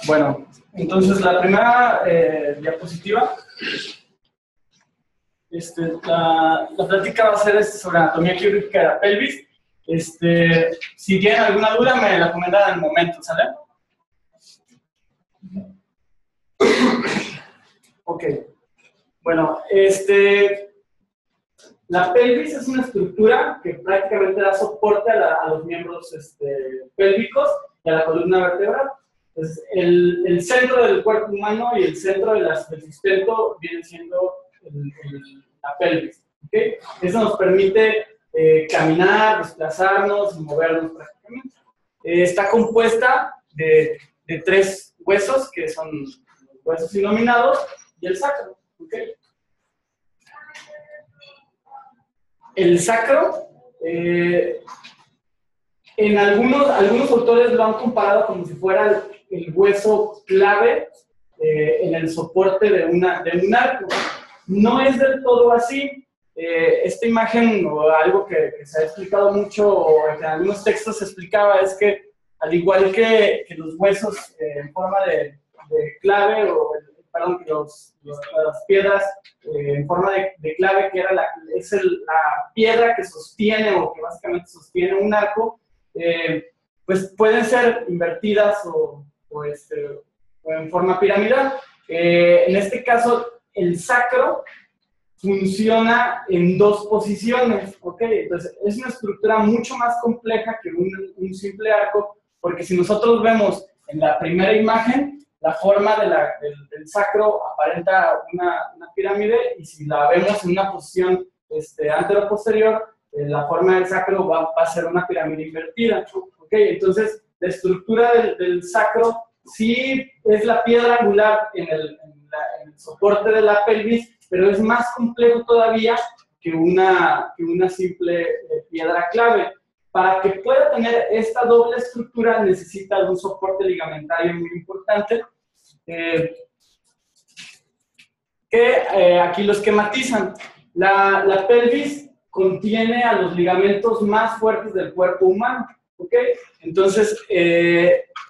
Bueno, entonces la primera diapositiva, la plática va a ser sobre anatomía quirúrgica de la pelvis. Si tienen alguna duda, me la comentan en el momento, ¿sale? Ok. Bueno, la pelvis es una estructura que prácticamente da soporte a los miembros pélvicos y a la columna vertebral. Entonces, el centro del cuerpo humano y el centro del sustento viene siendo la pelvis. ¿Okay? Eso nos permite caminar, desplazarnos y movernos prácticamente. Está compuesta de tres huesos, que son los huesos inominados y el sacro. ¿Okay? El sacro, en algunos autores lo han comparado como si fuera el hueso clave en el soporte de un arco. No es del todo así. Esta imagen, o algo que se ha explicado mucho, o que en algunos textos se explicaba, es que al igual que los huesos en forma de clave, perdón, que las piedras en forma de clave, que era la piedra que sostiene, o que básicamente sostiene un arco, pues pueden ser invertidas o en forma piramidal. En este caso, el sacro funciona en dos posiciones, ¿ok? Entonces, es una estructura mucho más compleja que un simple arco, porque si nosotros vemos en la primera imagen, la forma del sacro aparenta una pirámide, y si la vemos en una posición antero-posterior, la forma del sacro va a ser una pirámide invertida, ¿ok? Entonces, la estructura del sacro sí es la piedra angular en el soporte de la pelvis, pero es más complejo todavía que una simple piedra clave. Para que pueda tener esta doble estructura necesita de un soporte ligamentario muy importante, aquí lo esquematizan. La pelvis contiene a los ligamentos más fuertes del cuerpo humano, ¿ok? Entonces,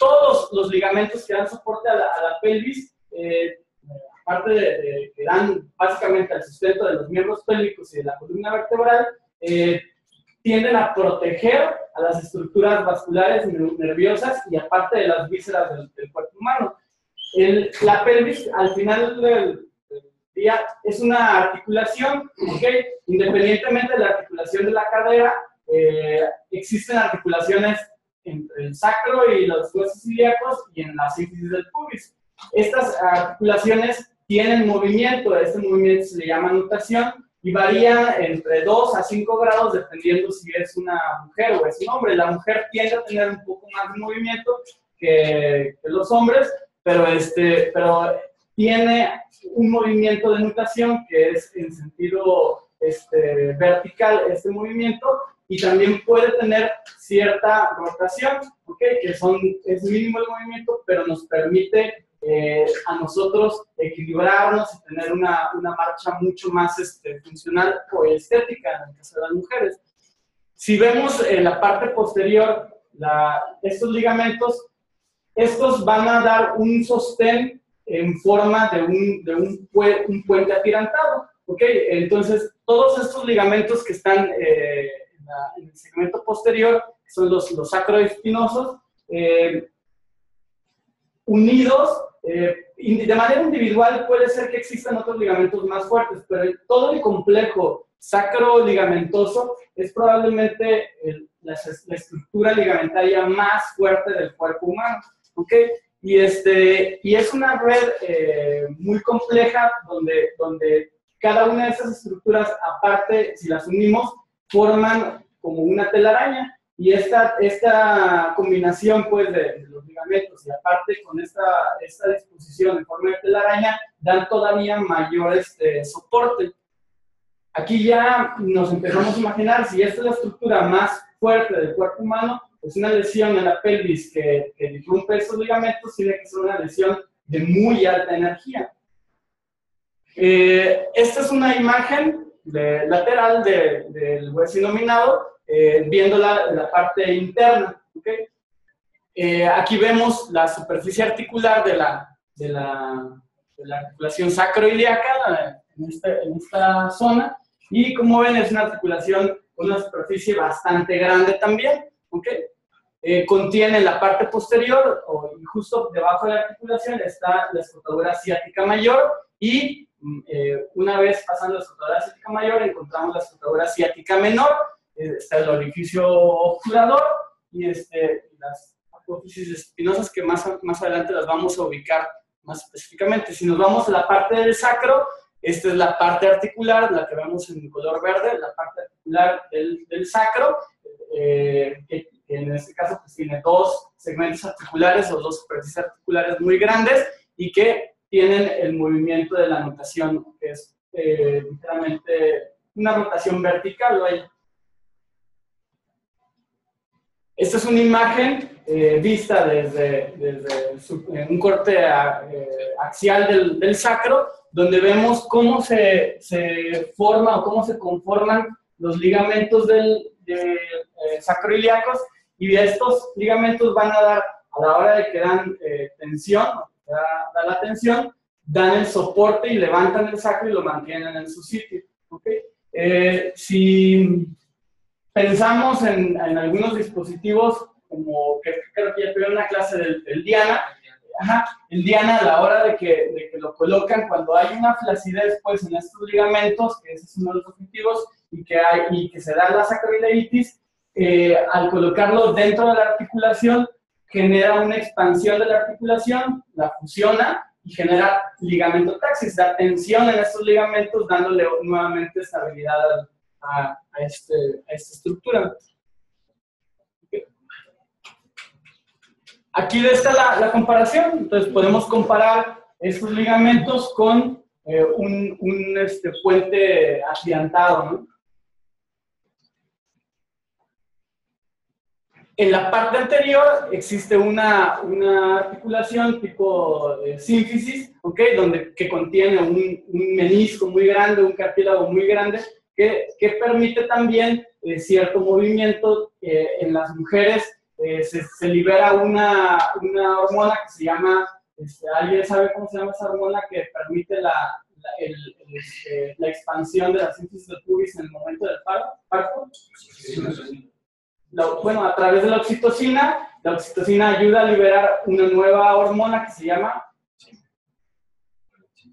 todos los ligamentos que dan soporte a la pelvis, aparte de que dan básicamente el sustento de los miembros pélvicos y de la columna vertebral, tienden a proteger a las estructuras vasculares y nerviosas, y aparte de las vísceras del cuerpo humano. La pelvis, al final del día, es una articulación, ¿ok? Independientemente de la articulación de la cadera, existen articulaciones entre el sacro y los huesos ilíacos y en la sínfisis del pubis. Estas articulaciones tienen movimiento, este movimiento se le llama nutación, y varía entre 2 a 5 grados dependiendo si es una mujer o es un hombre. La mujer tiende a tener un poco más de movimiento que los hombres, pero tiene un movimiento de nutación que es en sentido vertical, este movimiento, y también puede tener cierta rotación, ¿okay? Es mínimo el movimiento, pero nos permite a nosotros equilibrarnos y tener una marcha mucho más funcional o estética en el caso de las mujeres. Si vemos en la parte posterior estos ligamentos, estos van a dar un sostén en forma de un puente atirantado, ¿ok? Entonces, todos estos ligamentos que están en el segmento posterior, que son los sacroespinosos, unidos, de manera individual puede ser que existan otros ligamentos más fuertes, pero todo el complejo sacro-ligamentoso es probablemente la estructura ligamentaria más fuerte del cuerpo humano, ¿ok? Y es una red muy compleja donde cada una de esas estructuras, aparte, si las unimos, forman como una telaraña. Y esta combinación, pues, de los ligamentos y aparte con esta disposición en forma de telaraña, dan todavía mayor soporte. Aquí ya nos empezamos a imaginar, si esta es la estructura más fuerte del cuerpo humano, pues una lesión en la pelvis que disrumpe esos ligamentos tiene que ser una lesión de muy alta energía. Esta es una imagen lateral del hueso inominado, viendo la parte interna, ¿okay? Aquí vemos la superficie articular de la articulación sacroiliaca en esta zona, y como ven es una articulación con una superficie bastante grande también, ¿ok? Contiene en la parte posterior, y justo debajo de la articulación, está la escrotadura ciática mayor, y una vez pasando la escrotadura ciática mayor, encontramos la escrotadura ciática menor, está el orificio obturador, y las apófisis espinosas que más adelante las vamos a ubicar más específicamente. Si nos vamos a la parte del sacro, esta es la parte articular, la que vemos en color verde, la parte articular del sacro, que en este caso pues, tiene dos segmentos articulares o dos superficies articulares muy grandes y que tienen el movimiento de la notación, que es literalmente una rotación vertical. Esta es una imagen vista desde un corte axial del sacro, donde vemos cómo se forma o cómo se conforman los ligamentos sacroiliacos, y estos ligamentos van a dar, a la hora de que dan tensión, da la tensión, dan el soporte y levantan el sacro y lo mantienen en su sitio. ¿Okay? Si pensamos en algunos dispositivos, como que creo que ya tuvieron una clase del Diana. El Diana, a la hora de que lo colocan, cuando hay una flacidez pues, en estos ligamentos, que ese es uno de los objetivos, y que se da la sacroileitis, al colocarlo dentro de la articulación, genera una expansión de la articulación, la fusiona y genera ligamentotaxis, da tensión en estos ligamentos, dándole nuevamente estabilidad a esta estructura. Aquí está la comparación. Entonces podemos comparar estos ligamentos con un puente agigantado, ¿no? En la parte anterior existe una articulación tipo sínfisis, ¿okay? Que contiene un menisco muy grande, un cartílago muy grande, que permite también cierto movimiento. En las mujeres se libera una hormona que se llama, ¿alguien sabe cómo se llama esa hormona que permite la expansión de la sínfisis del pubis en el momento del parto? Bueno, a través de la oxitocina ayuda a liberar una nueva hormona que se llama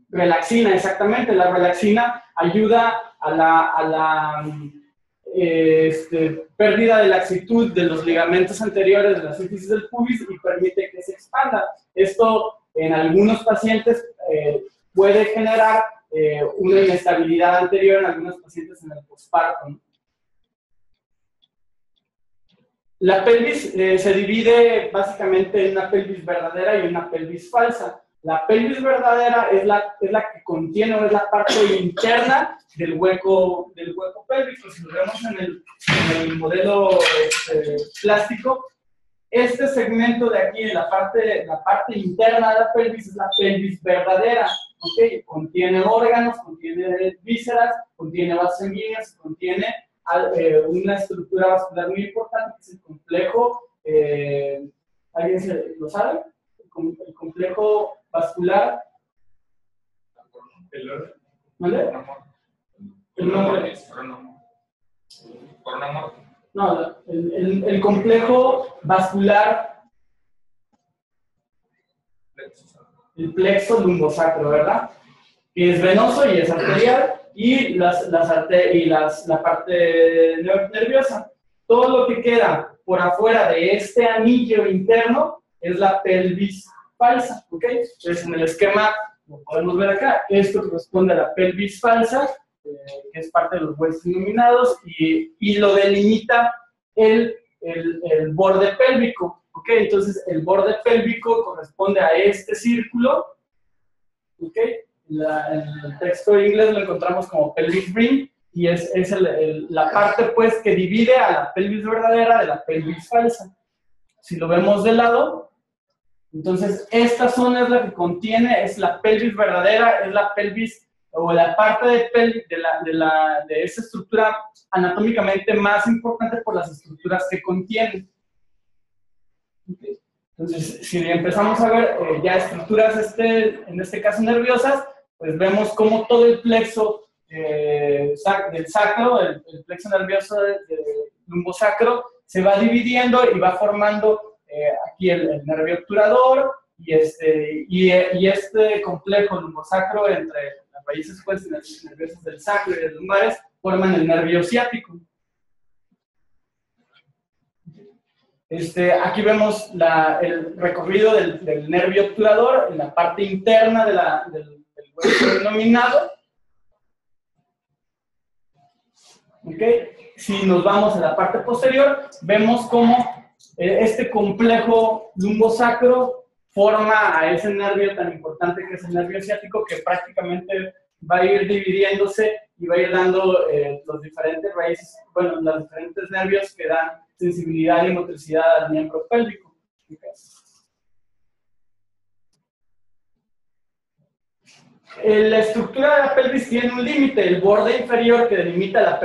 relaxina, exactamente. La relaxina ayuda a la pérdida de laxitud de los ligamentos anteriores de la sínfisis del pubis y permite que se expanda. Esto en algunos pacientes puede generar una inestabilidad anterior en algunos pacientes en el posparto, ¿no? La pelvis se divide básicamente en una pelvis verdadera y una pelvis falsa. La pelvis verdadera es la que contiene, o es la parte interna del hueco pélvico. Si lo vemos en el modelo plástico, este segmento de aquí, la parte interna de la pelvis, es la pelvis verdadera. ¿Okay? Contiene órganos, contiene vísceras, contiene vasos sanguíneos, contiene una estructura vascular muy importante, que es el complejo, ¿alguien lo sabe? El complejo vascular. ¿Vale? El nombre. No, el complejo vascular, el plexo lumbosacro, ¿verdad? Que es venoso y es arterial. Y la parte nerviosa. Todo lo que queda por afuera de este anillo interno es la pelvis falsa, ¿ok? Entonces en el esquema lo podemos ver acá. Esto corresponde a la pelvis falsa, que es parte de los huesos iluminados, y lo delimita el borde pélvico, ¿ok? Entonces el borde pélvico corresponde a este círculo, ¿ok? En el texto en inglés lo encontramos como pelvic ring, y es la parte pues que divide a la pelvis verdadera de la pelvis falsa. Si lo vemos de lado, entonces esta zona es la que contiene, es la pelvis verdadera, es la pelvis o la parte de esa estructura anatómicamente más importante por las estructuras que contiene. Entonces, si empezamos a ver ya estructuras, en este caso nerviosas, pues vemos cómo todo el plexo del sacro, el plexo nervioso del lumbosacro, se va dividiendo y va formando aquí el nervio obturador y este complejo lumbosacro entre las raíces secuenciales nerviosas del sacro y de los lumbares forman el nervio ciático. Aquí vemos el recorrido del nervio obturador en la parte interna del hueso denominado. ¿Okay? Si nos vamos a la parte posterior, vemos cómo este complejo lumbosacro forma a ese nervio tan importante que es el nervio ciático, que prácticamente va a ir dividiéndose y va a ir dando los diferentes raíces, bueno, los diferentes nervios que dan sensibilidad y motricidad al miembro pélvico. Okay. La estructura de la pelvis tiene un límite. El borde inferior que delimita a la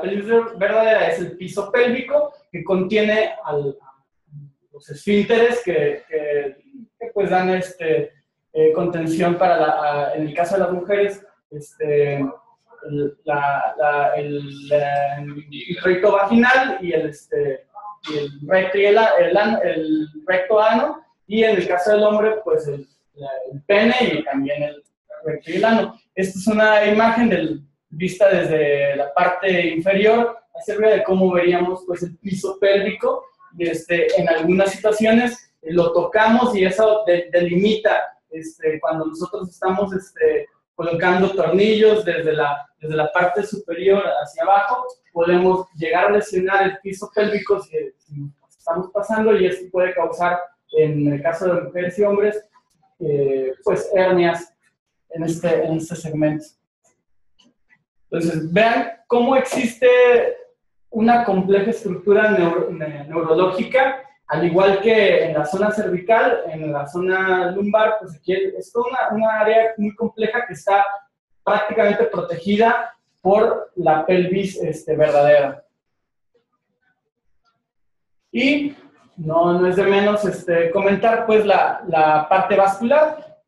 pelvis verdadera es el piso pélvico, que contiene los esfínteres que pues dan contención para en el caso de las mujeres, el recto vaginal y el recto ano, y en el caso del hombre, pues el pene y también el recto y el ano. Esta es una imagen vista desde la parte inferior hacia arriba de cómo veríamos pues el piso pélvico, y en algunas situaciones lo tocamos y eso delimita cuando nosotros estamos colocando tornillos desde la parte superior hacia abajo, podemos llegar a lesionar el piso pélvico si estamos pasando, y esto puede causar, en el caso de mujeres y hombres, pues hernias en este segmento. Entonces, vean cómo existe una compleja estructura neurológica, al igual que en la zona cervical, en la zona lumbar, pues aquí es toda una área muy compleja que está prácticamente protegida por la pelvis verdadera. Y no es de menos comentar pues la parte vascular.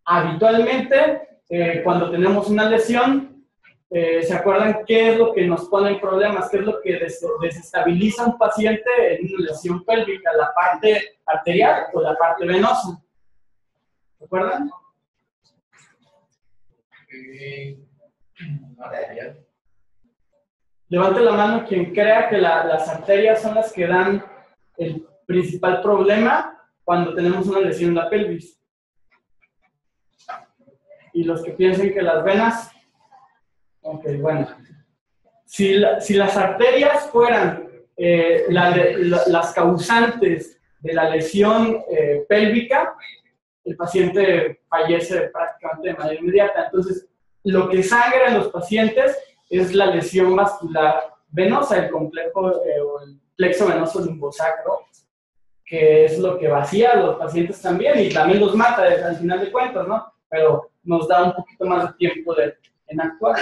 Habitualmente, cuando tenemos una lesión, ¿se acuerdan qué es lo que nos pone en problemas? ¿Qué es lo que desestabiliza a un paciente en una lesión pélvica? ¿La parte arterial o la parte venosa? ¿Se acuerdan? Arterial. Levante la mano quien crea que las arterias son las que dan el principal problema cuando tenemos una lesión en la pelvis. Y los que piensen que las venas. Ok, bueno. Si las arterias fueran las causantes de la lesión pélvica, el paciente fallece prácticamente de manera inmediata. Entonces, lo que sangra en los pacientes es la lesión vascular venosa, el complejo o el plexo venoso lumbosacro, que es lo que vacía a los pacientes también y también los mata al final de cuentas, ¿no? Pero nos da un poquito más de tiempo en actuar.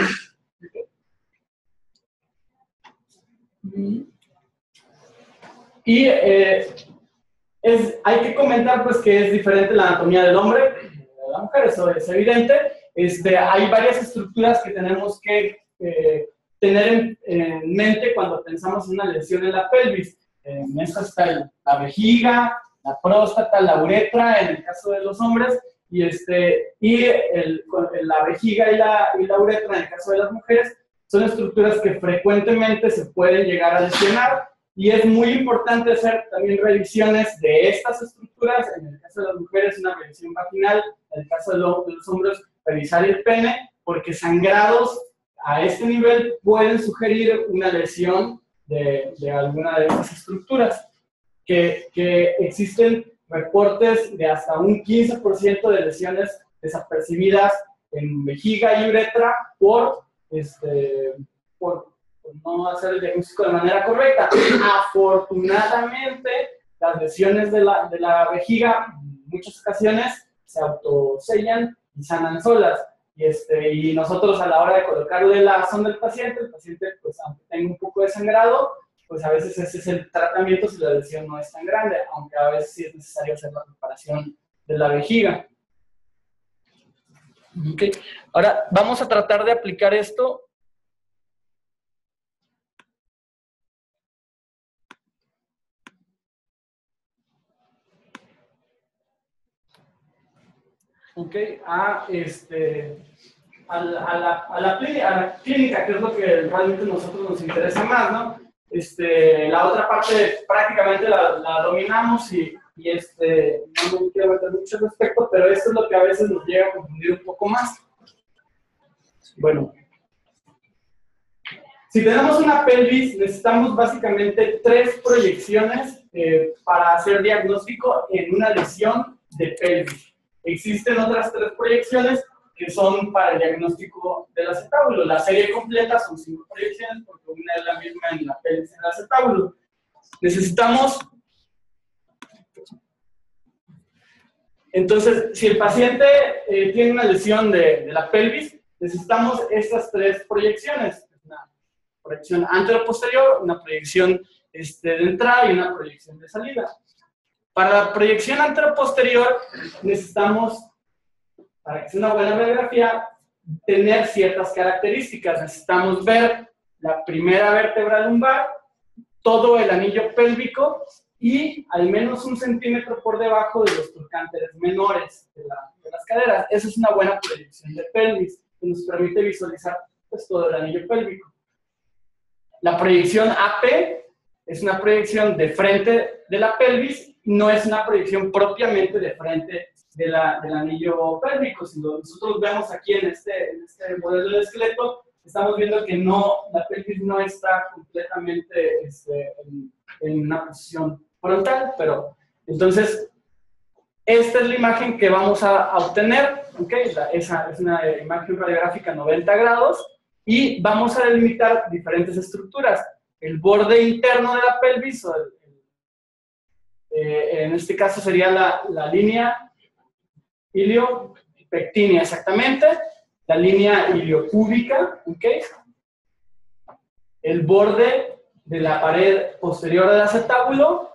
Y hay que comentar pues que es diferente la anatomía del hombre de la mujer, eso es evidente. Hay varias estructuras que tenemos que tener en mente cuando pensamos en una lesión en la pelvis. En esta está la vejiga, la próstata, la uretra en el caso de los hombres, y la vejiga y la uretra en el caso de las mujeres son estructuras que frecuentemente se pueden llegar a lesionar, y es muy importante hacer también revisiones de estas estructuras. En el caso de las mujeres, una revisión vaginal; en el caso de los hombres, revisar el pene, porque sangrados a este nivel pueden sugerir una lesión de alguna de estas estructuras, que existen reportes de hasta un 15% de lesiones desapercibidas en vejiga y uretra por no hacer el diagnóstico de manera correcta. Afortunadamente, las lesiones de la vejiga en muchas ocasiones se autosellan y sanan solas. Y nosotros, a la hora de colocarle la sonda al paciente, el paciente, pues, aunque tenga un poco de sangrado, pues a veces ese es el tratamiento si la lesión no es tan grande, aunque a veces sí es necesario hacer la preparación de la vejiga. Okay. Ahora vamos a tratar de aplicar esto. Okay, a la clínica, que es lo que realmente a nosotros nos interesa más, ¿no? La otra parte prácticamente la dominamos y no me quiero meter mucho al respecto, pero esto es lo que a veces nos llega a confundir un poco más. Bueno, si tenemos una pelvis, necesitamos básicamente 3 proyecciones para hacer diagnóstico en una lesión de pelvis. Existen otras 3 proyecciones que son para el diagnóstico del acetábulo. La serie completa son 5 proyecciones porque una es la misma en la pelvis y en el acetábulo. Necesitamos... Entonces, si el paciente tiene una lesión de la pelvis, necesitamos estas 3 proyecciones. Una proyección anteroposterior, una proyección de entrada y una proyección de salida. Para la proyección anteroposterior necesitamos, para que sea una buena radiografía, tener ciertas características. Necesitamos ver la primera vértebra lumbar, todo el anillo pélvico y al menos 1 centímetro por debajo de los trocánteres menores de las caderas. Esa es una buena proyección de pelvis que nos permite visualizar pues, todo el anillo pélvico. La proyección AP es una proyección de frente de la pelvis, no es una proyección propiamente de frente del anillo pélvico. Si nosotros vemos aquí en este modelo del esqueleto, estamos viendo que la pelvis no está completamente en una posición frontal, pero entonces esta es la imagen que vamos a obtener, ¿okay? Esa es una imagen radiográfica 90 grados y vamos a delimitar diferentes estructuras. El borde interno de la pelvis, en este caso sería la línea iliopectínea exactamente, la línea iliopúbica, ¿okay? El borde de la pared posterior del acetábulo,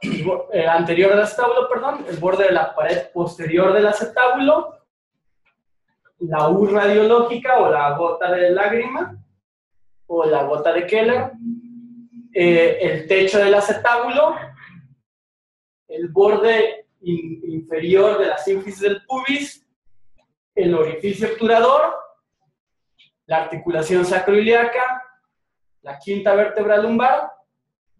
anterior del acetábulo, perdón, el borde de la pared posterior del acetábulo, la U radiológica o la gota de lágrima, o la gota de Keller, el techo del acetábulo, el borde inferior de la sínfisis del pubis, el orificio obturador, la articulación sacroiliaca, la quinta vértebra lumbar,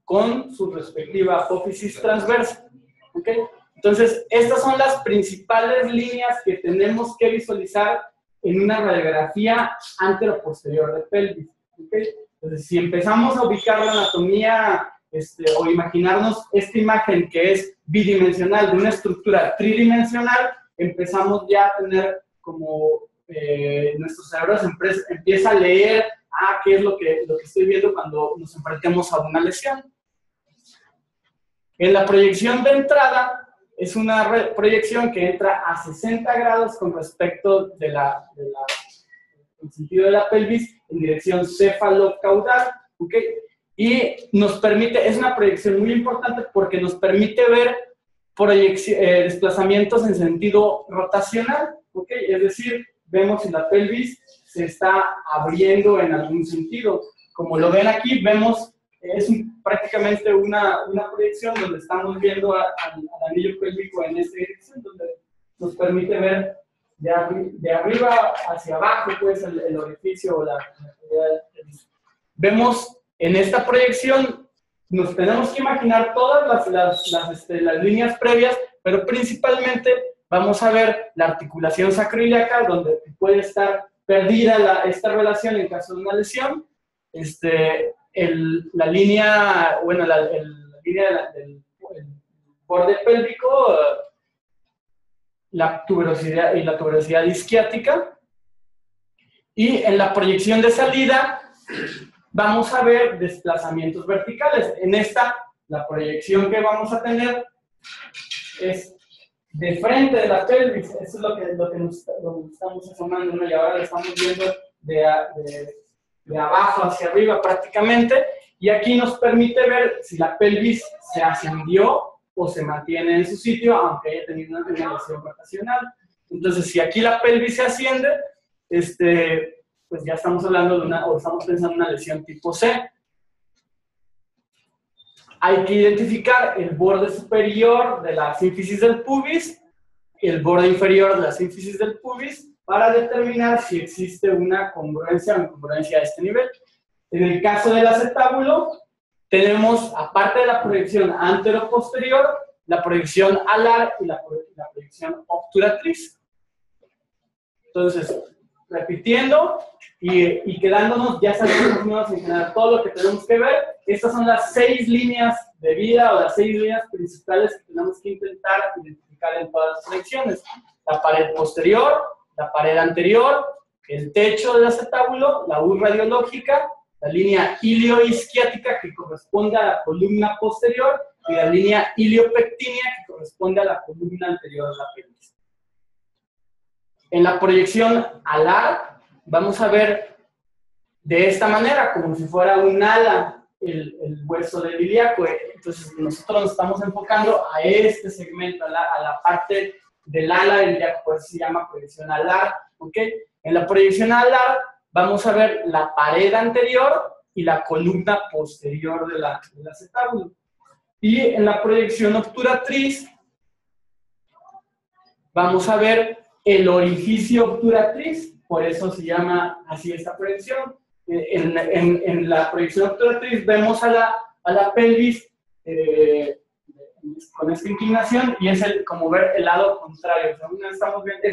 con su respectiva apófisis transversa. ¿Okay? Entonces, estas son las principales líneas que tenemos que visualizar en una radiografía anteroposterior de pelvis. ¿Okay? Entonces, si empezamos a ubicar la anatomía o imaginarnos esta imagen que es bidimensional de una estructura tridimensional, empezamos ya a tener como nuestro cerebro empieza a leer qué es lo que estoy viendo cuando nos enfrentemos a una lesión. En la proyección de entrada es una proyección que entra a 60 grados con respecto del sentido de la pelvis en dirección céfalo-caudal, ¿okay? Y nos permite, es una proyección muy importante porque nos permite ver desplazamientos en sentido rotacional, ¿okay? Es decir, vemos si la pelvis se está abriendo en algún sentido. Como lo ven aquí, vemos, es prácticamente una proyección donde estamos viendo al anillo pélvico en esta dirección, donde nos permite ver de arriba hacia abajo, pues, el orificio o vemos en esta proyección, nos tenemos que imaginar todas las líneas previas, pero principalmente vamos a ver la articulación sacroiliaca, donde puede estar perdida esta relación en caso de una lesión, la línea, bueno, la línea del borde pélvico, la tuberosidad y la tuberosidad isquiática, y en la proyección de salida vamos a ver desplazamientos verticales. En esta, la proyección que vamos a tener es de frente de la pelvis. Eso es lo que nos estamos asomando, ¿no? Y ahora lo estamos viendo de abajo hacia arriba prácticamente. Y aquí nos permite ver si la pelvis se ascendió o se mantiene en su sitio, aunque haya tenido una lesión rotacional. Entonces, si aquí la pelvis se asciende, pues ya estamos hablando de o estamos pensando en una lesión tipo C. Hay que identificar el borde superior de la sínfisis del pubis y el borde inferior de la sínfisis del pubis para determinar si existe una congruencia o incongruencia a este nivel. En el caso del acetábulo, tenemos, aparte de la proyección antero-posterior, la proyección alar y la proyección obturatriz. Entonces, repitiendo y quedándonos, ya sabemos en general todo lo que tenemos que ver. Estas son las 6 líneas de vida o las 6 líneas principales que tenemos que intentar identificar en todas las proyecciones. La pared posterior, la pared anterior, el techo del acetábulo, la U radiológica, la línea ilioisquiática que corresponde a la columna posterior y la línea iliopectínea que corresponde a la columna anterior de la pelvis. En la proyección alar vamos a ver de esta manera, como si fuera un ala el hueso del ilíaco. Entonces nosotros nos estamos enfocando a este segmento, a la parte del ala del ilíaco, por eso se llama proyección alar. ¿Okay? En la proyección alar vamos a ver la pared anterior y la columna posterior del acetábulo. Y en la proyección obturatriz vamos a ver el orificio obturatriz, por eso se llama así esta proyección. En la proyección obturatriz vemos a la pelvis con esta inclinación y es como ver el lado contrario. O sea, estamos viendo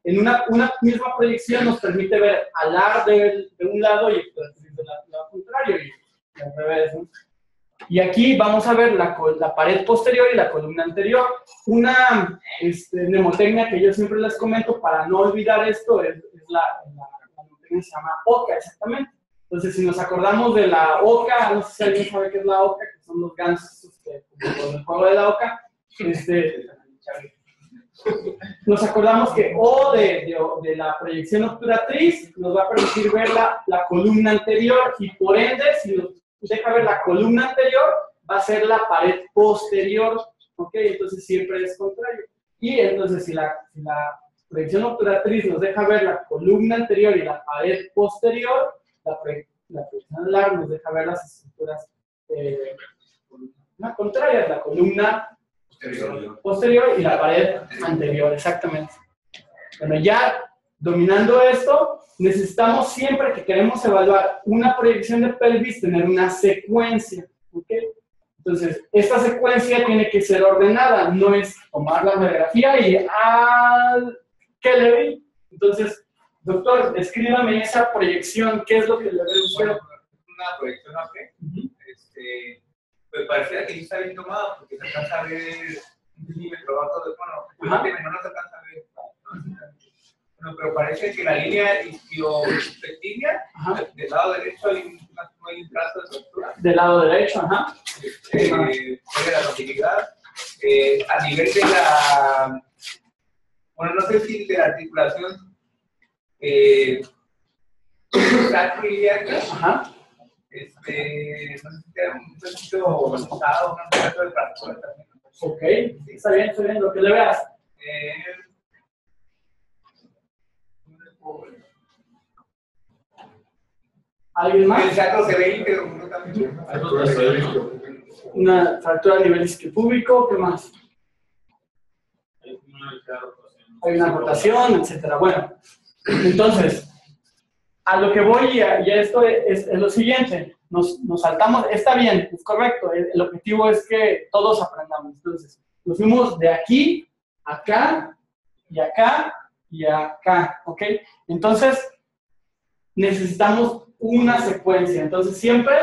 en una misma proyección nos permite ver alar de un lado y obturatriz del lado contrario y al revés, ¿no? Y aquí vamos a ver la pared posterior y la columna anterior. Una mnemotecnia que yo siempre les comento para no olvidar esto es la mnemotecnia que se llama OCA, exactamente. Entonces, si nos acordamos de la OCA, no sé si alguien sabe qué es la OCA, que son los gansos como el juego de la OCA. Nos acordamos que O de la proyección obturatriz nos va a permitir ver la columna anterior y por ende, si nos deja ver la columna anterior, va a ser la pared posterior, ¿ok? Entonces siempre es contrario. Y entonces si la proyección obturatriz nos deja ver la columna anterior y la pared posterior, la proyección alar nos deja ver las estructuras contrarias, la columna posterior y la pared anterior, exactamente. Bueno, ya dominando esto, necesitamos siempre que queremos evaluar una proyección de pelvis tener una secuencia, ¿ok? Entonces, esta secuencia tiene que ser ordenada, no es tomar la radiografía y ¿qué le vi? Entonces, doctor, escríbame esa proyección, ¿qué es lo que le veo? Bueno, una proyección AP, pues pareciera que sí está bien tomada porque se alcanza a ver un milímetro abajo de, bueno, no se alcanza a ver. Bueno, pero parece que la línea isquiopectínea, del lado derecho hay un trazo de estructura. Del lado derecho, ajá. De la continuidad. A nivel de la, bueno, no sé si de la articulación sacroiliaca, ajá. No sé si queda un poquito rosado, un pedazo de fractura también. Ok, está bien, lo que le veas. ¿Alguien más? El sacro se ve íntegro también. Una fractura a nivel isquiopúbico, ¿qué más? Hay una rotación, etcétera. Bueno, entonces, a lo que voy y esto es lo siguiente. Nos saltamos, está bien, es correcto. El objetivo es que todos aprendamos. Entonces, nos fuimos de aquí, acá, y acá, y acá, ¿ok? Entonces, necesitamos una secuencia. Entonces, siempre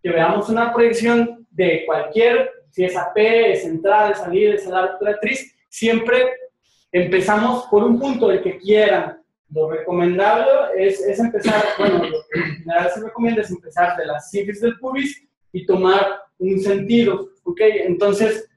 que veamos una proyección de cualquier, si es AP, es entrar, es salir, es la obturatriz, siempre empezamos por un punto, el que quieran. Lo recomendable es empezar, bueno, lo que en general se recomienda es empezar de la sínfisis del pubis y tomar un sentido, ¿ok? Entonces,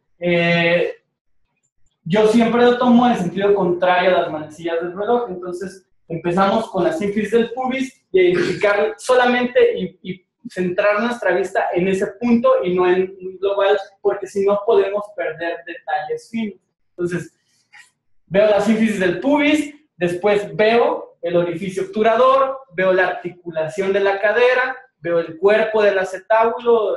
yo siempre lo tomo en sentido contrario a las manecillas del reloj. Entonces, empezamos con la sínfisis del pubis y identificar solamente y centrar nuestra vista en ese punto y no en un global, porque si no podemos perder detalles finos. Entonces, veo la sínfisis del pubis, después veo el orificio obturador, veo la articulación de la cadera, veo el cuerpo del acetábulo,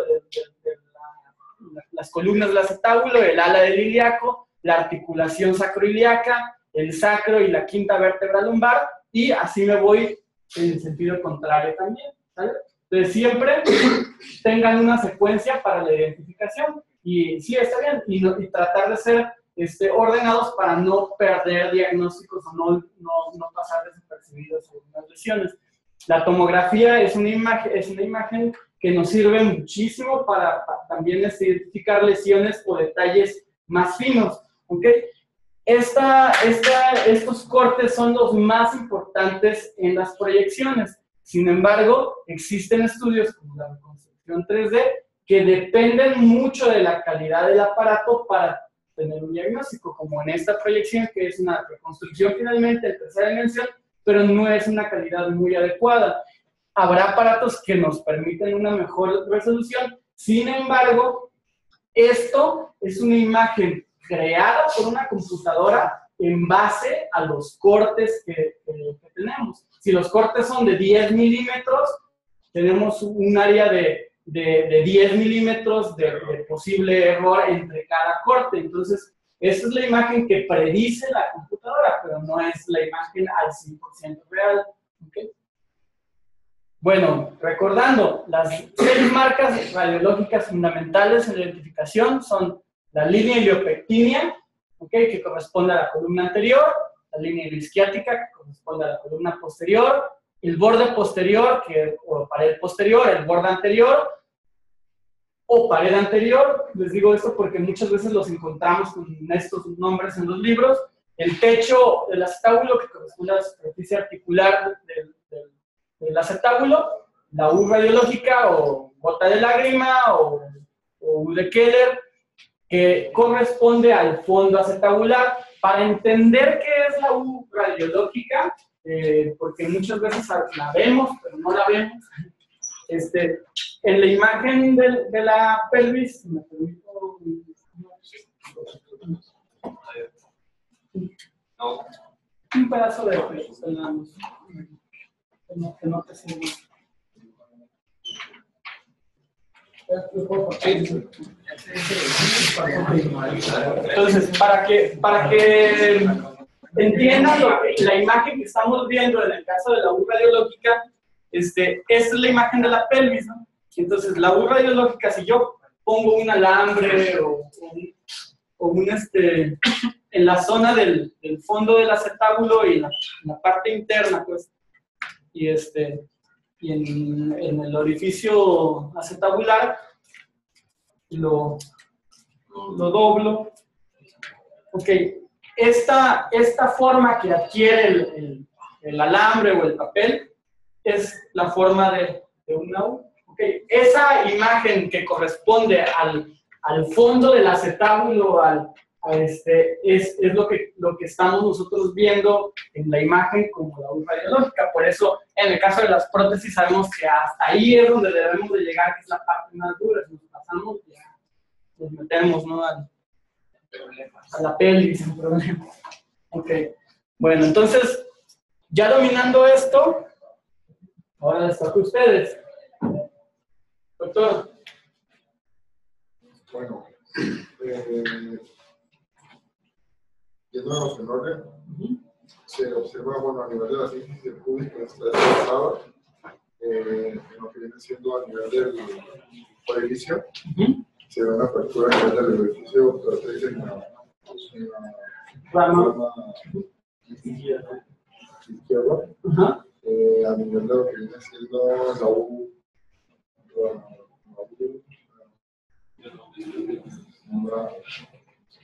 las columnas del acetábulo, el ala del ilíaco, la articulación sacroiliaca, el sacro y la quinta vértebra lumbar, y así me voy en el sentido contrario también, ¿vale? Entonces siempre tengan una secuencia para la identificación, y sí, está bien, y tratar de ser ordenados para no perder diagnósticos o no pasar desapercibidos algunas lesiones. La tomografía es una imagen que nos sirve muchísimo para también identificar lesiones o detalles más finos, ¿ok? Estos cortes son los más importantes en las proyecciones. Sin embargo, existen estudios como la reconstrucción 3D que dependen mucho de la calidad del aparato para tener un diagnóstico, como en esta proyección, que es una reconstrucción finalmente de tercera dimensión, pero no es una calidad muy adecuada. Habrá aparatos que nos permiten una mejor resolución, sin embargo, esto es una imagen creada por una computadora en base a los cortes que tenemos. Si los cortes son de 10 milímetros, tenemos un área de 10 milímetros de posible error entre cada corte. Entonces, esa es la imagen que predice la computadora, pero no es la imagen al 100% real. ¿Okay? Bueno, recordando, las 6 marcas radiológicas fundamentales en la identificación son la línea iliopectínea, ¿okay? Que corresponde a la columna anterior, la línea ilisquiática, que corresponde a la columna posterior, el borde posterior, o pared posterior, el borde anterior, o pared anterior. Les digo esto porque muchas veces los encontramos con estos nombres en los libros. El techo del acetábulo, que corresponde a la superficie articular del acetábulo, la U radiológica o gota de lágrima o U de Keller, que corresponde al fondo acetabular. Para entender qué es la U radiológica, porque muchas veces la vemos, pero no la vemos, en la imagen de la pelvis, me permito, un pedazo de pelvis, que no te sirve. Entonces, para que entiendan la imagen que estamos viendo en el caso de la U radiológica, esta es la imagen de la pelvis, ¿no? Entonces, la U radiológica, si yo pongo un alambre o en la zona del fondo del acetábulo y en la parte interna, pues, y en el orificio acetabular, lo doblo. Ok, esta forma que adquiere el alambre o el papel es la forma de una U. Okay. Esa imagen que corresponde al fondo del acetábulo, es lo que estamos nosotros viendo en la imagen como la U radiológica. Por eso, en el caso de las prótesis, sabemos que hasta ahí es donde debemos de llegar, que es la parte más dura. Si nos pasamos, ya nos metemos, ¿no?, a la pelvis, sin problema. Ok, bueno, entonces, ya dominando esto, ahora les toca a ustedes. Doctor. Bueno, yéndonos en orden, se observa, bueno, a nivel de la síntesis del público, está desplazada, en lo que viene siendo a nivel del orificio, se ve una apertura a nivel del orificio, pero en la rama izquierda, a nivel de lo que viene siendo la U.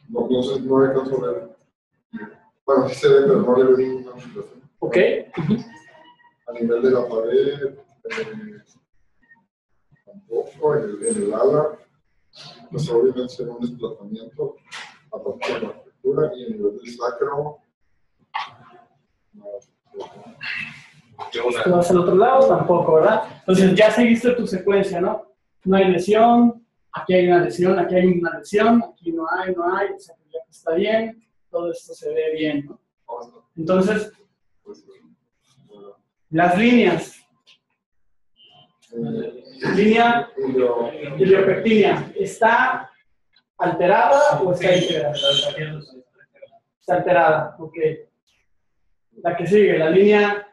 No sé, no alcanzo a ver. Bueno, sí se ve, pero no le veo ninguna situación. Ok. A nivel de la pared, tampoco, en el ala, pues obviamente se ve un desplazamiento a partir de la apertura, y a nivel del sacro, ¿Tú vas al otro lado? Tampoco, ¿verdad? Entonces ya seguiste tu secuencia, ¿no? No hay lesión, aquí hay una lesión, aquí hay una lesión, aquí no hay, o sea, ya está bien, todo esto se ve bien, ¿no? Entonces, las líneas. Línea iliopectina, ¿está alterada o está íntegra? Está alterada, ok. La que sigue, la línea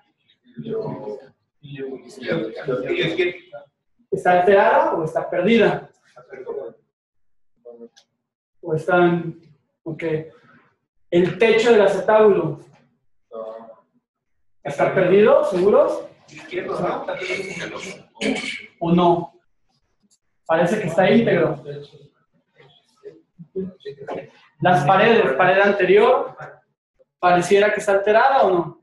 ¿está alterada o está perdida? O están, ok. El techo del acetábulo, ¿está perdido? ¿Seguros? ¿O no? Parece que está íntegro. Las paredes, pared anterior, ¿pareciera que está alterada o no?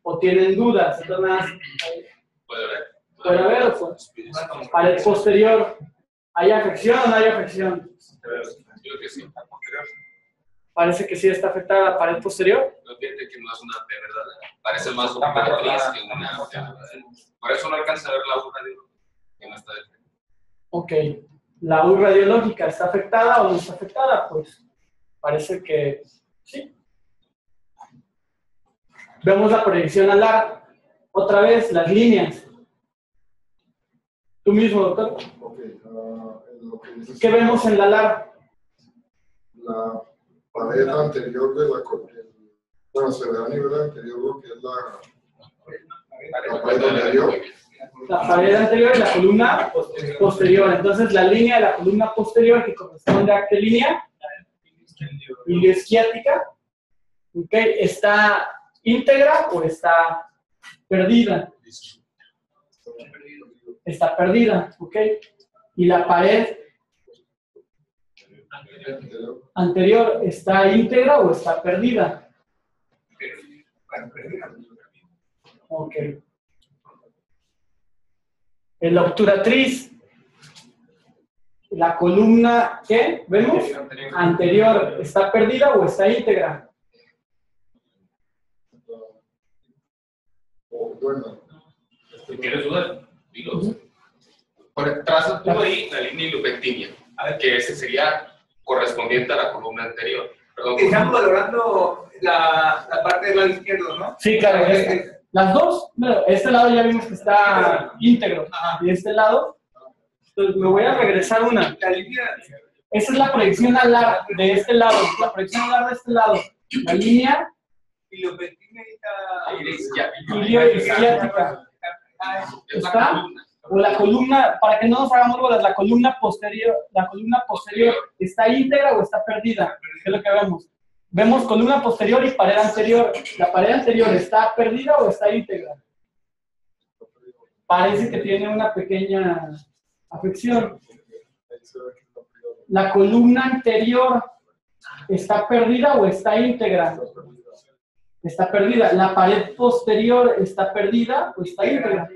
¿O tienen dudas? Entonces, ¿puede haber o pues? Pared posterior, ¿hay afección o no hay afección? Creo que sí. Parece que sí está afectada la pared posterior. No entiende que no es una P, ¿verdad? Parece más una matriz que una P. Por eso no alcanza a ver la U radiológica, que no está defectada. Ok. ¿La U radiológica está afectada o no está afectada? Pues parece que sí. Vemos la proyección alar. Otra vez, las líneas. Tú mismo, doctor. Okay, ¿Qué vemos en la alar? La pared anterior de la columna. Bueno, se ve a nivel anterior lo que es la pared anterior. La pared anterior y la columna posterior. Entonces, la línea de la columna posterior, que corresponde a qué línea? Ilioisquiática. ¿Ok? ¿Está íntegra o está perdida? Está perdida. ¿Ok? Y la pared anterior, ¿está íntegra o está perdida? Ok. La obturatriz, la columna, ¿qué? ¿Vemos? Anterior, ¿está perdida o está íntegra? Bueno, Si tienes dudas, dilo. Traza tú ahí la línea ilopectinia, que ese sería correspondiente a la columna anterior. Perdón. Estamos valorando la parte del lado izquierdo, ¿no? Sí, claro. Las dos, bueno, este lado ya vimos que está íntegro. Y este lado, entonces me voy a regresar una. La línea. Esa es la proyección alar de este lado. La proyección alar de este lado. La línea ilioisquiática. ¿Está? O la columna, para que no nos hagamos bolas, la columna posterior ¿está íntegra o está perdida? ¿Qué es lo que vemos? Vemos columna posterior y pared anterior. ¿La pared anterior está perdida o está íntegra? Parece que tiene una pequeña afección. ¿La columna anterior está perdida o está íntegra? Está perdida. ¿La pared posterior está perdida o está íntegra?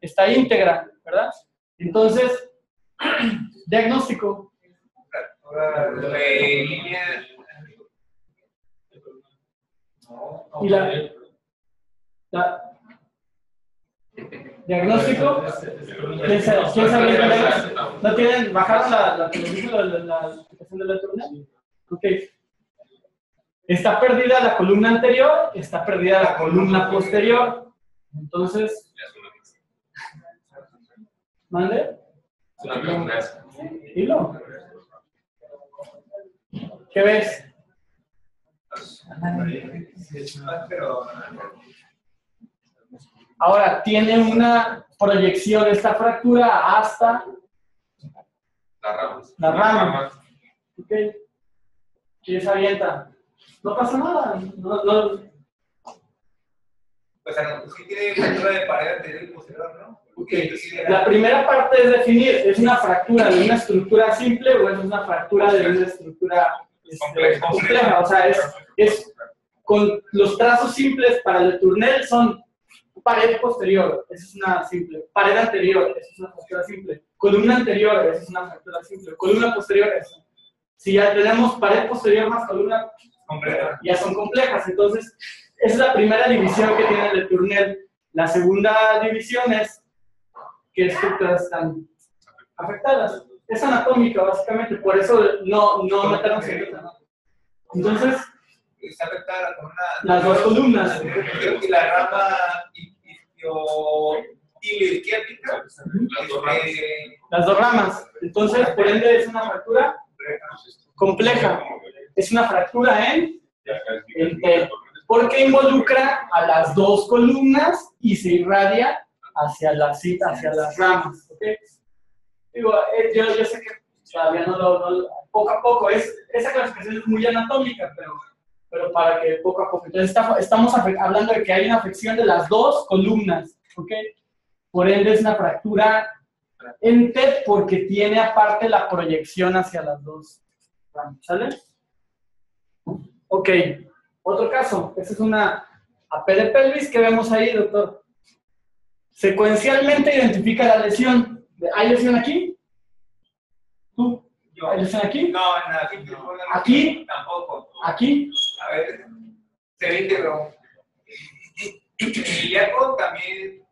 Está íntegra, ¿verdad? Entonces, diagnóstico. Y la diagnóstico. ¿Quién sabe? ¿No tienen bajaron la aplicación de la turno? Ok. Está perdida la columna anterior, está perdida la columna posterior. Entonces, ¿mande? Dilo. ¿Qué ves? Ahora, tiene una proyección esta fractura hasta la rama. ¿Ok? Y se avienta. No pasa nada. Pues sí tiene fractura de pared anterior y posterior, ¿no? Okay. La primera parte es definir, ¿es una fractura de una estructura simple o es una fractura de una estructura compleja? O sea, es con los trazos simples para el Tournelle son pared posterior, esa es una simple, pared anterior, esa es una fractura simple, columna anterior, esa es una fractura simple, columna posterior, esa. Si ya tenemos pared posterior más columna compleja, ya son complejas. Entonces, esa es la primera división que tiene el Tourneur. La segunda división es qué estructuras están afectadas. Es anatómica, básicamente, por eso no metemos en esta. Entonces, está afectada la columna. Las dos columnas. Y la rama ilioisquiática. Las dos ramas. Entonces, por ende, es una fractura compleja. Es una fractura en T, porque involucra a las dos columnas y se irradia hacia las ramas. ¿Okay? Digo, yo sé que todavía poco a poco, esa clasificación es muy anatómica, pero para que poco a poco. Entonces estamos hablando de que hay una afección de las dos columnas, ¿ok? Por ende es una fractura en T porque tiene aparte la proyección hacia las dos ramas, ¿sale? Ok, otro caso, esta es una AP de pelvis que vemos ahí, doctor. Secuencialmente identifica la lesión. ¿Hay lesión aquí? ¿Tú? ¿Hay lesión aquí? No, ¿Aquí? Tampoco. ¿Aquí? A ver, se ve íntegro. El ilíaco también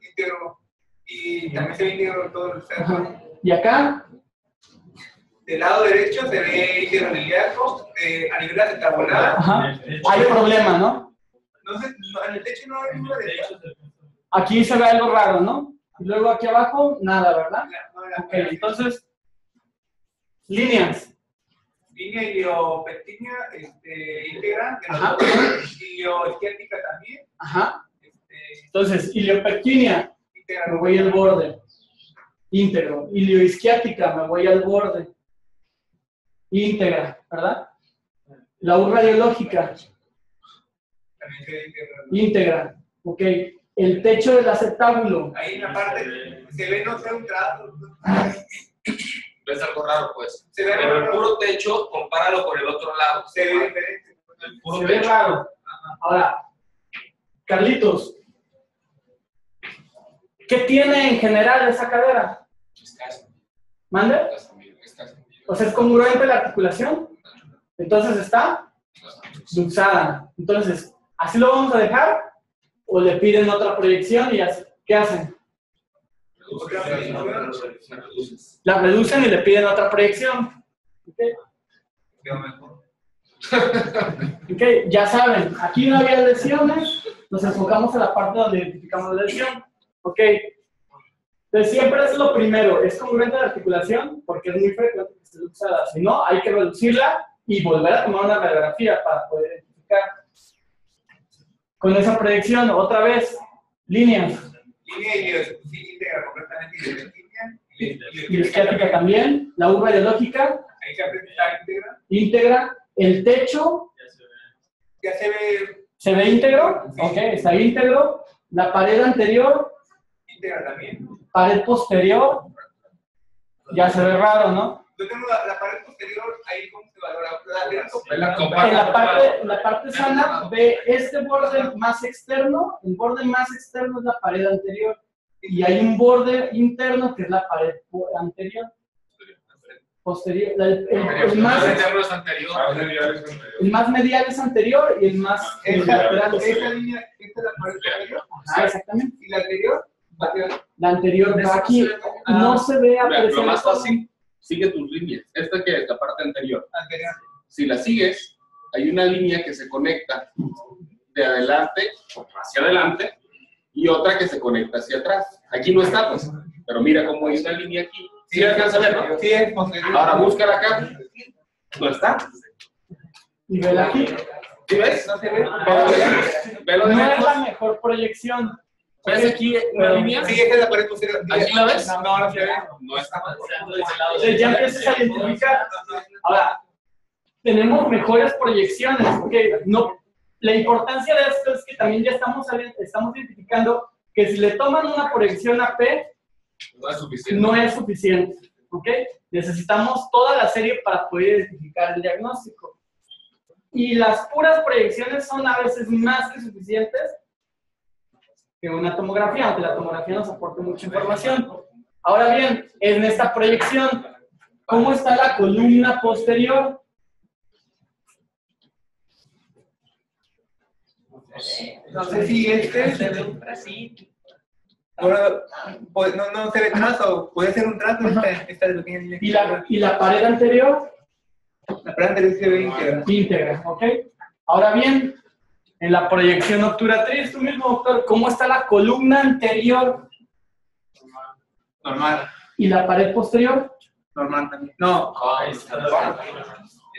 íntegro. Y también se ve íntegro todo el centro. ¿Y acá? Del lado derecho se ve íntegro el ilíaco. A nivel acetabular. Hay problema, ¿no? No sé, en el techo no hay ninguna de ellos. Aquí se ve algo raro, ¿no? Y luego aquí abajo, nada, ¿verdad? Ok, entonces, líneas. Línea iliopectínea íntegra, ilioisquiática también. Ajá. Entonces, iliopectínea, me voy al borde. Íntegro. Ilioisquiática, me voy al borde. Íntegra, ¿verdad? La U radiológica. También se ve íntegra. Ok. El techo del acetábulo. Ahí en la parte se ve, no sé, un trato. Es algo raro, pues. Se ve pero raro. El puro techo, compáralo con el otro lado. Se ve diferente. El puro Se ve techo. raro. Ahora, Carlitos, ¿qué tiene en general esa cadera? ¿Mande? O sea, ¿es congruente la articulación? Entonces está luxada. Entonces, ¿así lo vamos a dejar? ¿O le piden otra proyección y ¿qué hacen? La reducen y le piden otra proyección. ¿Ok? Ya saben, aquí no había lesiones, nos enfocamos en la parte donde identificamos la lesión. ¿Ok? Entonces siempre es lo primero, es congruente la articulación porque es muy frecuente que esté luxada. Si no, hay que reducirla y volver a tomar una radiografía para poder identificar. Con esa proyección, otra vez, líneas. Línea íntegra completamente Ilioisquiática también, la U radiológica. Ahí se aprecia íntegra. Íntegra, el techo. Ya se ve. ¿Se ve íntegro? Ok, está íntegro. La pared anterior. Íntegra también. Pared posterior. Ya se ve raro, ¿no? Yo tengo la pared posterior, ahí cómo se valora. En la parte sana ve este borde más externo. El borde más externo es la pared anterior. Y hay un borde interno que es la pared anterior. Posterior. El más medial es anterior y el más lateral es esta línea, esta es la pared posterior. Ajá, exactamente. Y la anterior, la anterior va aquí. No se ve apreciar. Lo más fácil, sigue tus líneas. Esta que es la parte anterior. anterior. Si la sigues, hay una línea que se conecta de adelante hacia adelante y otra que se conecta hacia atrás. Aquí no está, pues, pero mira cómo hay una línea aquí. ¿Sí alcanza a ver, no? Sí, es posterior. Ahora búscala acá. No está. Y vela aquí. ¿Sí ves? No se ve. Velo de No es lejos. la mejor proyección. ¿Ves aquí una línea? Sí, esta es la pared posterior. ¿Aquí la ves? No se ve. No está. Entonces ya empiezas a identificar. Ahora, tenemos mejores proyecciones. Okay. No, la importancia de esto es que también ya estamos identificando que si le toman una proyección AP, No es suficiente. no es suficiente. ¿Ok? Necesitamos toda la serie para poder identificar el diagnóstico. Y las puras proyecciones son a veces más que suficientes que una tomografía, aunque la tomografía nos aporta mucha información. Ahora bien, en esta proyección, ¿cómo está la columna posterior? No sé si bueno, no se ve trazo, puede ser un trazo esta pequeña línea. ¿Y la pared anterior? La pared anterior se ve íntegra. Íntegra, ¿ok? Ahora bien, en la proyección obturatriz, tú mismo, doctor, ¿cómo está la columna anterior? Normal. ¿Y la pared posterior? Normal también. No.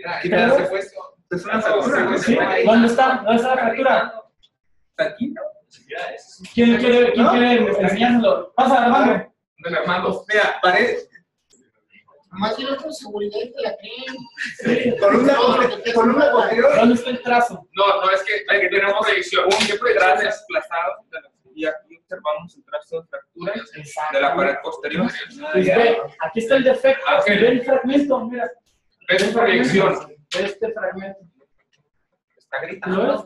Aquí te has puesto. Es una fractura. ¿Sí? ¿Dónde está? ¿Dónde está la fractura? Aquí, ¿no? ¿Quién quiere enseñárselo? Pasa, Armando. Armando. Mira, pared. Más bien con seguridad que la creen. Sí. Columna posterior. ¿Dónde está el trazo? No, es que tenemos predicción. Un Trazo desplazado y aquí observamos el trazo de fractura de la pared posterior. Pues ve, aquí está el defecto. Ve el fragmento, mira. Es proyección. Ve este fragmento. Está gritando.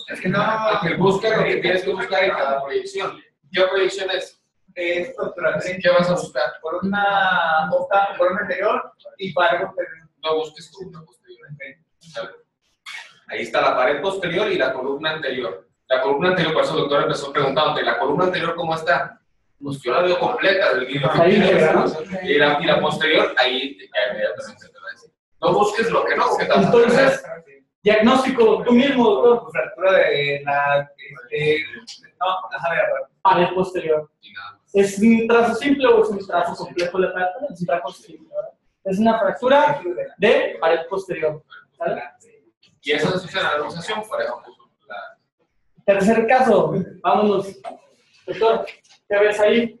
Es que no. Busca lo que tienes que buscar en cada proyección. ¿Qué proyección es? Esto, ¿Qué vas a buscar? columna anterior y pared posterior. No busques columna posterior. Ahí está la pared posterior y la columna anterior. La columna anterior, por eso el doctor empezó preguntándote, ¿la columna anterior cómo está? Pues yo la veo completa del libro. Y la posterior, ahí inmediatamente te va a decir. No busques lo que no, porque tampoco. Entonces, diagnóstico, tú mismo, doctor. Fractura de la. Pared posterior. ¿Es un trazo simple o es un trazo complejo de pared? Es un trazo simple, ¿verdad? Es una fractura de pared posterior. ¿Sale? Y eso se usa en la negociación, por ejemplo. Tercer caso, vámonos. Doctor, ¿qué ves ahí?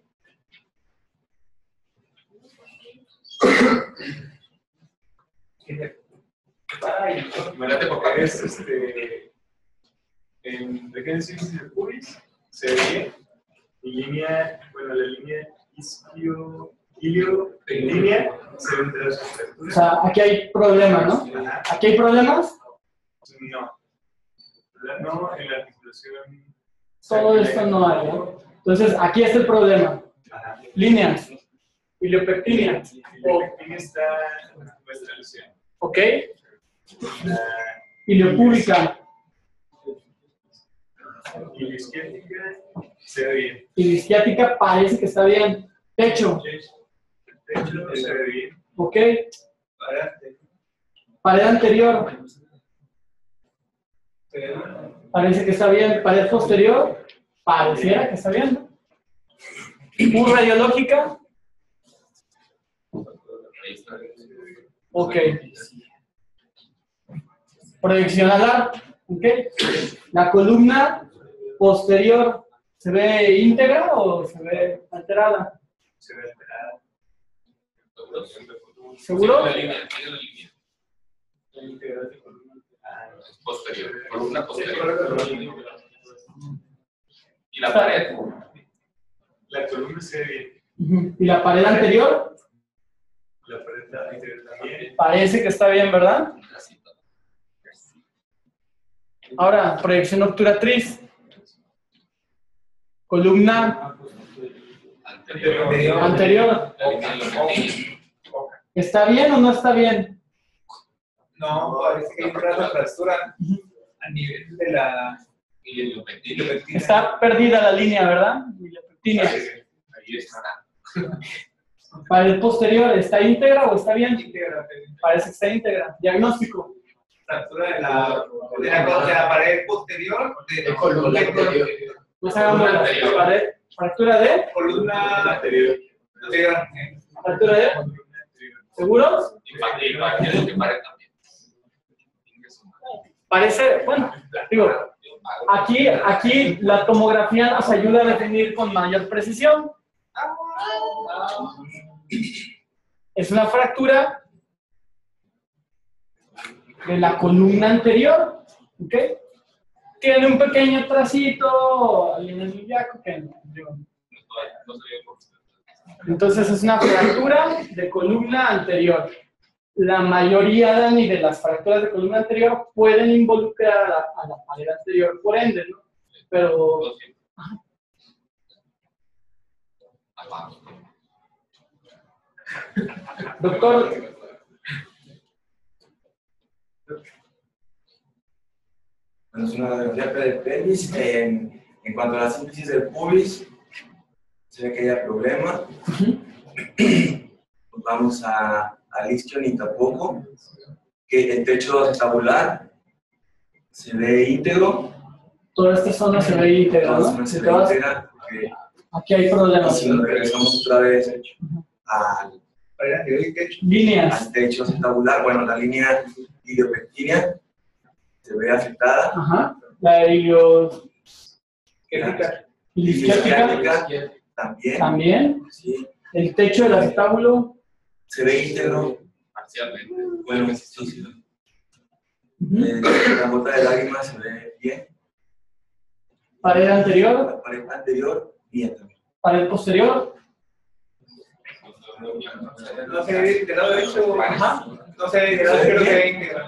Mirate por favor. Es en pequeños índices de pubis se ve bien. Y línea, bueno, la línea ilio-línea se ve entre las O fracturas. sea, aquí hay problemas, ¿no? ¿Aquí hay problemas? No. No, en la articulación. Todo esto no hay, ¿no? Entonces, aquí está el problema. Líneas. Iliopectinia. Iliopectinia está en nuestra lesión. ¿Ok? Iliopúbica. Iliosquiática se ve bien. Iliosquiática parece que está bien. Techo. El techo se ve bien. ¿Ok? Pared anterior. Parece que está bien. Pared posterior. Pareciera que está bien. Muy radiológica. Ok. Proyección alar. Ok. La columna posterior, ¿se ve íntegra o se ve alterada? Se ve alterada. ¿Seguro? La línea, tiene la línea. La integral de columna. Posterior, columna posterior. ¿Y la pared? La columna se ve bien. ¿Y la pared anterior? La pared integral también. Parece que está bien, ¿verdad? Ahora, proyección obturatriz. Columna anterior. ¿Está bien o no está bien? No, parece que hay una fractura a nivel de la iliopectinia. Está perdida la línea, ¿verdad? Iliopectinia. Ahí está. Pared posterior, ¿está íntegra o está bien? Parece que está íntegra. Diagnóstico. Fractura de la pared posterior de columna anterior. Pues hagamos la pared. Fractura de. columna anterior. Fractura de. ¿Seguros? Y pared también. Parece, bueno, digo, aquí la tomografía nos ayuda a definir con mayor precisión. Es una fractura de la columna anterior, ¿ok? Tiene un pequeño tracito en el iliaco que digo. Entonces es una fractura de columna anterior. La mayoría, Dani, de las fracturas de columna anterior pueden involucrar a la pared anterior, por ende, ¿no? Pero... Doctor, Bueno, es una radiografía de pelvis. En cuanto a la síntesis del pubis, se ve que haya problema. Vamos al isquion y tampoco. Que el techo tabular se ve íntegro. Toda esta zona se ve íntegra, ¿no? Toda esta zona se ve íntegra. Aquí hay problemas. Si nos regresamos otra vez al líneas. Al techo tabular, bueno, la línea iliopectínea se ve afectada. Ajá. La iliosquiática también. También. Sí. El techo del acetábulo se ve íntegro. Parcialmente. Bueno, sí. La gota de lágrimas se ve bien. Pared anterior. La pared anterior, bien también. Pared posterior. No se ve del lado derecho. Ajá. No se ve del lado izquierdo, se ve íntegro.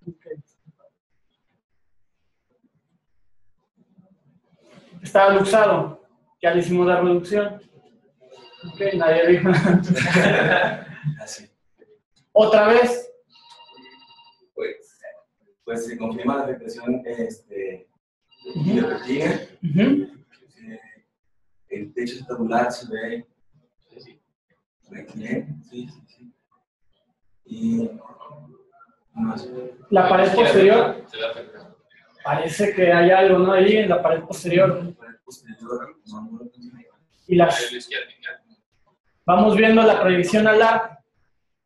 Okay. Estaba luxado. Ya le hicimos la reducción. Ok, nadie dijo nada. Así. Otra vez. Pues se confirma la afectación iliopectínea. El techo tabular se ve bien. Sí. Y más. La pared posterior. Se ve afectado. Parece que hay algo, ¿no? Ahí en la pared posterior. Y las. Vamos viendo la proyección alar.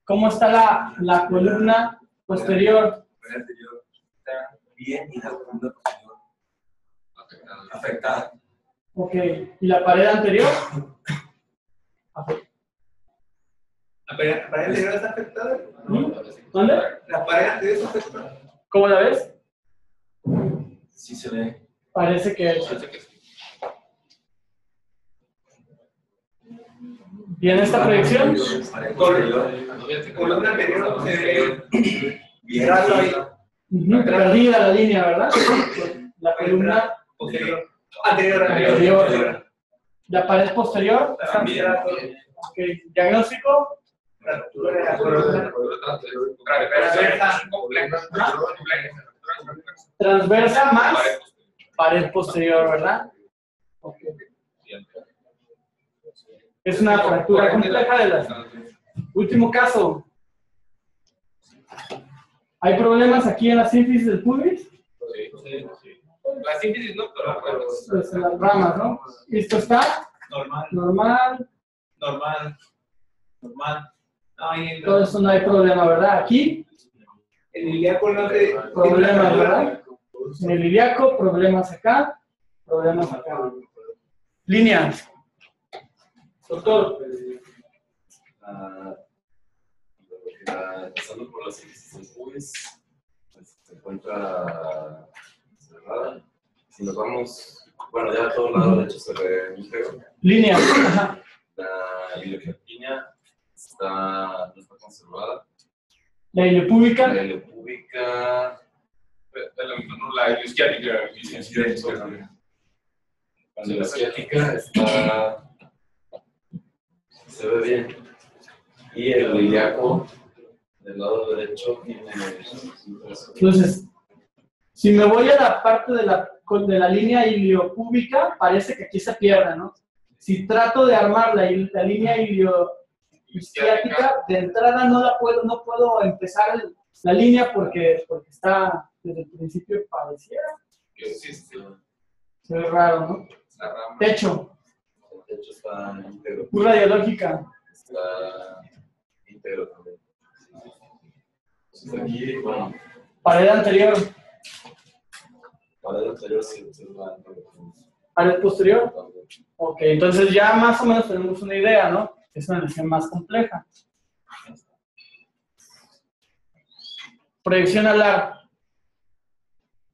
¿Cómo está la columna posterior? La anterior está bien y la columna posterior afectada. Ok. ¿Y la pared anterior? ¿La pared anterior está afectada? ¿Dónde? ¿La pared anterior está afectada? ¿Cómo la ves? Sí se ve. Parece que. ¿Bien esta proyección? Columna anterior se ve Bien. Perdida la línea, ¿verdad? La columna posterior. Anterior. anterior. La pared posterior. También. Okay. Diagnóstico. Fractura de la columna. Transversa más pared posterior, ¿verdad? Okay. Es una fractura compleja de las. Último caso. ¿Hay problemas aquí en la síntesis del pubis? Sí. La síntesis no, pero bueno. Pues en las ramas, ¿no? ¿Esto está? Normal. No, Todo eso no hay problema, ¿verdad? Aquí, el ilíaco no se... problemas, ¿verdad? En el ilíaco, problemas acá, problemas acá. Líneas. Doctor. Pasando por la síntesis del pubis, se encuentra cerrada. Si nos vamos, bueno, ya a todo lado de hecho se ve íntegro. Líneas. Ajá. La iliopectínea no está conservada. La iliopúbica. La iliopúbica. La iliosquiática. La iliosquiática se ve bien. Y el ilíaco del lado derecho tiene. Entonces, si me voy a la parte de la línea iliopúbica, parece que aquí se pierde, ¿no? Si trato de armar la línea iliosquiática, de entrada no puedo empezar la línea porque está desde el principio pareciera. Se ve raro, ¿no? Techo. El techo está íntegro. Radiológica. Está íntegro también. Entonces aquí, bueno. Pared anterior. Pared anterior sí observa. Pared posterior. Ok, entonces ya más o menos tenemos una idea, ¿no? Es una lesión más compleja. Proyección alar.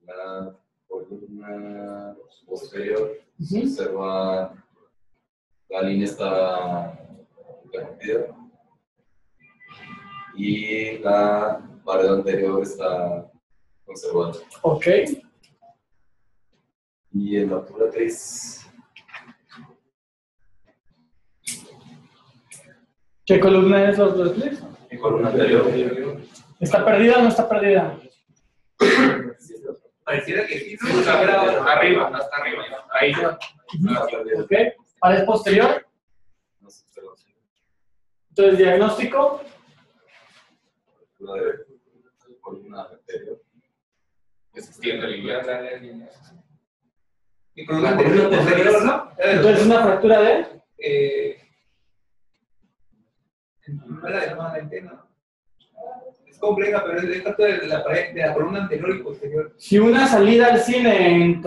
La columna posterior se observa, la línea está interrumpida y la pared anterior está conservada. Ok. Y en la puratriz. ¿Qué columna es los dos? Mi columna anterior. ¿Está perdida o no está perdida? Pareciera que sí. Arriba, hasta arriba. Ahí. ¿Ok? Pared posterior. Entonces, diagnóstico. Columna anterior. Que se extiende la línea. Y con una columna posterior, ¿no? Entonces, una fractura de. Es compleja, pero es tanto de la pared, de la columna anterior y posterior. Si una salida al cine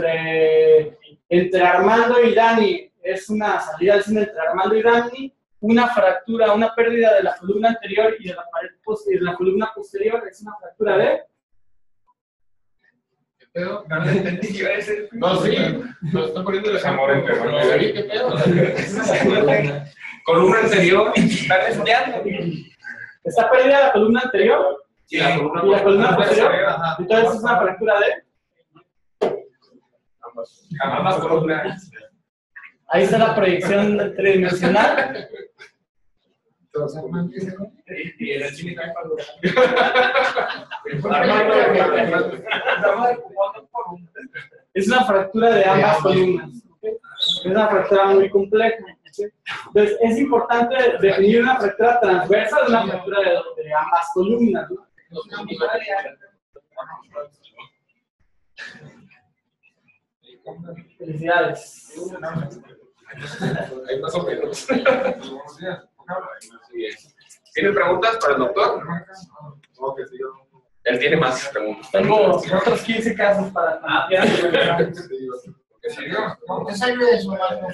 entre Armando y Dani es una salida al cine entre Armando y Dani, una fractura, una pérdida de la columna anterior y de la pared de la columna posterior es una fractura de. ¿Qué pedo? No entendí que iba a decir. No, sí. Lo está poniendo el amor entre hermanos. ¿Qué pedo? Columna anterior. Está desviando. ¿Está perdida la columna anterior? Sí, ¿Y la columna posterior? Entonces es una fractura de. ambas columnas. Ahí está la proyección tridimensional. Y el chinito hay para Es una fractura de ambas columnas. ¿Okay? Es una fractura muy compleja. ¿Sí? Entonces, es importante definir una fractura transversa de una fractura de ambas columnas, ¿no? Felicidades. Ahí más o menos. ¿Tienen preguntas para el doctor? Él tiene más preguntas. Tengo otros 15 casos para No salió de su mano.